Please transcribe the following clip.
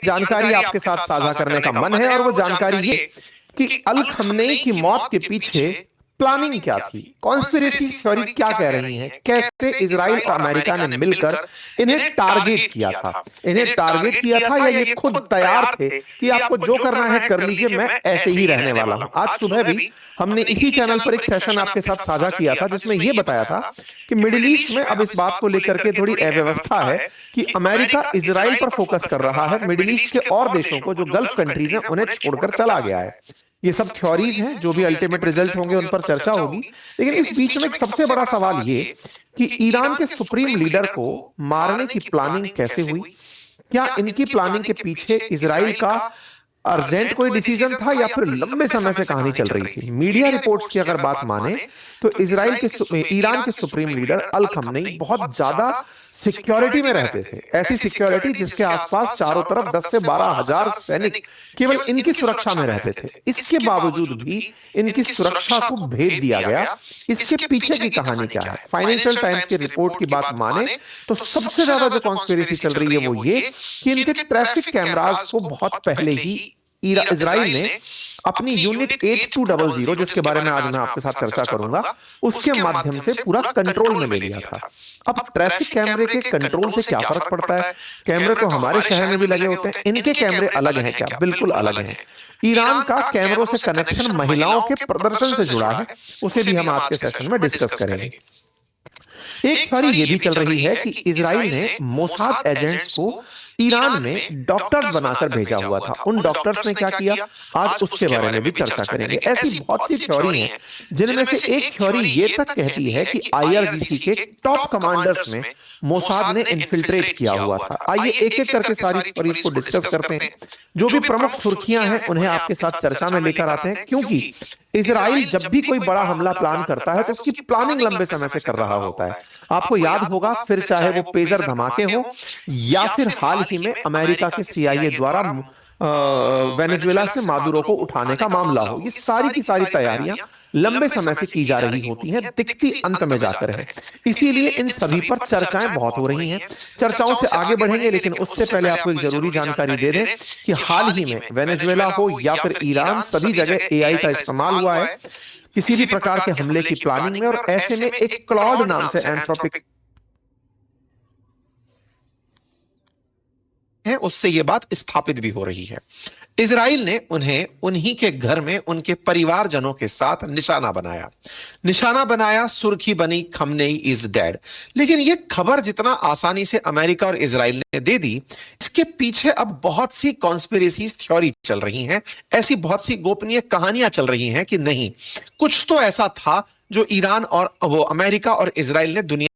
जानकारी आपके साथ साझा करने का मन है, और वो जानकारी ये कि अल खमनेई की मौत के पीछे प्लानिंग क्या थी, कॉन्स्पिरेसी थ्योरी क्या कह रही हैं, कैसे इजराइल और अमेरिका ने मिलकर इन्हें टारगेट किया था, इन्हें टारगेट किया था, या ये खुद तैयार थे कि आपको जो करना है कर लीजिए, मैं ऐसे ही रहने वाला हूं। आज सुबह भी हमने इसी चैनल पर एक सेशन आपके साथ साझा किया था जिसमें यह बताया था कि मिडिल ईस्ट में अब इस बात को लेकर के थोड़ी अव्यवस्था है कि अमेरिका इजराइल पर फोकस कर रहा है, मिडिल ईस्ट के और देशों को जो गल्फ कंट्रीज हैं उन्हें छोड़कर चला गया है। ये सब थ्योरीज हैं, जो भी अल्टीमेट रिजल्ट होंगे उन पर चर्चा होगी। लेकिन इस बीच में एक सबसे बड़ा सवाल ये कि ईरान के सुप्रीम लीडर को मारने की प्लानिंग कैसे हुई, क्या इनकी प्लानिंग के पीछे इजराइल का अर्जेंट कोई डिसीजन था या फिर लंबे समय से कहानी चल रही थी। मीडिया रिपोर्ट्स की अगर बात माने तो इजराइल के ईरान के सुप्रीम लीडर अल खमनेई बहुत ज्यादा सिक्योरिटी में रहते थे, ऐसी सिक्योरिटी जिसके आसपास चारों तरफ 10 से 12 हजार सैनिक केवल इनकी सुरक्षा में रहते थे। इसके बावजूद भी इनकी सुरक्षा को भेद दिया गया। इसके पीछे की कहानी क्या है? फाइनेंशियल टाइम्स की रिपोर्ट की बात माने तो सबसे ज्यादा जो कॉन्स्पिरेसी चल रही है वो ये कि इनके ट्रैफिक कैमरास को बहुत पहले ही इजराइल ने अपनी यूनिट 8200, जिसके बारे में आज मैं आपके साथ चर्चा करूंगा, उसके माध्यम से पूरा कंट्रोल में ले लिया था। अब ट्रैफिक कैमरे के कंट्रोल से क्या फर्क पड़ता है? कैमरे तो हमारे शहर में भी लगे होते हैं, इनके कैमरे अलग हैं क्या? बिल्कुल अलग हैं। ईरान का कैमरों से कनेक्शन महिलाओं के प्रदर्शन से जुड़ा है, उसे भी हम आज के सेशन में डिस्कस करेंगे। एक थ्योरी यह भी चल रही है कि इजराइल ने मोसाद एजेंट्स को ईरान में डॉक्टर्स बनाकर भेजा हुआ था। उन डॉक्टर्स ने क्या किया, आज उसके बारे में भी चर्चा करेंगे। ऐसी बहुत सी थ्योरी हैं, जिनमें से एक थ्योरी ये तक कहती है कि आईआरजीसी के टॉप कमांडर्स में मोसाद ने इन्फिल्ट्रेट किया हुआ था। आइए एक एक करके सारी थ्योरीज को डिस्कस करते हैं। जो भी प्रमुख सुर्खियां हैं उन्हें आपके साथ चर्चा में लेकर आते हैं, क्योंकि इजराइल जब भी कोई बड़ा हमला प्लान करता है तो उसकी प्लानिंग लंबे समय से कर रहा होता है। आपको याद होगा, फिर चाहे वो पेजर धमाके हो या फिर हाल ही में अमेरिका के सीआईए द्वारा वेनेजुएला से मादुरो को उठाने का मामला हो, ये सारी की सारी तैयारियां लंबे समय से की जा रही होती हैं, दिखती अंत में जाकर है। इसीलिए इन सभी पर चर्चाएं बहुत हो रही हैं। चर्चाओं से आगे बढ़ेंगे, लेकिन उससे पहले आपको एक जरूरी जानकारी दे दें कि हाल ही में वेनेजुएला हो या फिर ईरान, सभी जगह एआई का इस्तेमाल हुआ है किसी भी प्रकार के हमले की प्लानिंग में। और ऐसे में एक क्लॉड नाम से एंथ्रोपिक है, उससे यह बात स्थापित भी हो रही है। इजराइल ने उन्हें उन्हीं के घर में उनके परिवारजनों के साथ निशाना बनाया। सुर्खी बनी खमनेई इज डेड। लेकिन यह खबर जितना आसानी से अमेरिका और इजराइल ने दे दी, इसके पीछे अब बहुत सी कॉन्स्पिरेसी थ्योरी चल रही हैं, ऐसी बहुत सी गोपनीय कहानियां चल रही हैं कि नहीं, कुछ तो ऐसा था जो ईरान और वो अमेरिका और इजराइल ने दुनिया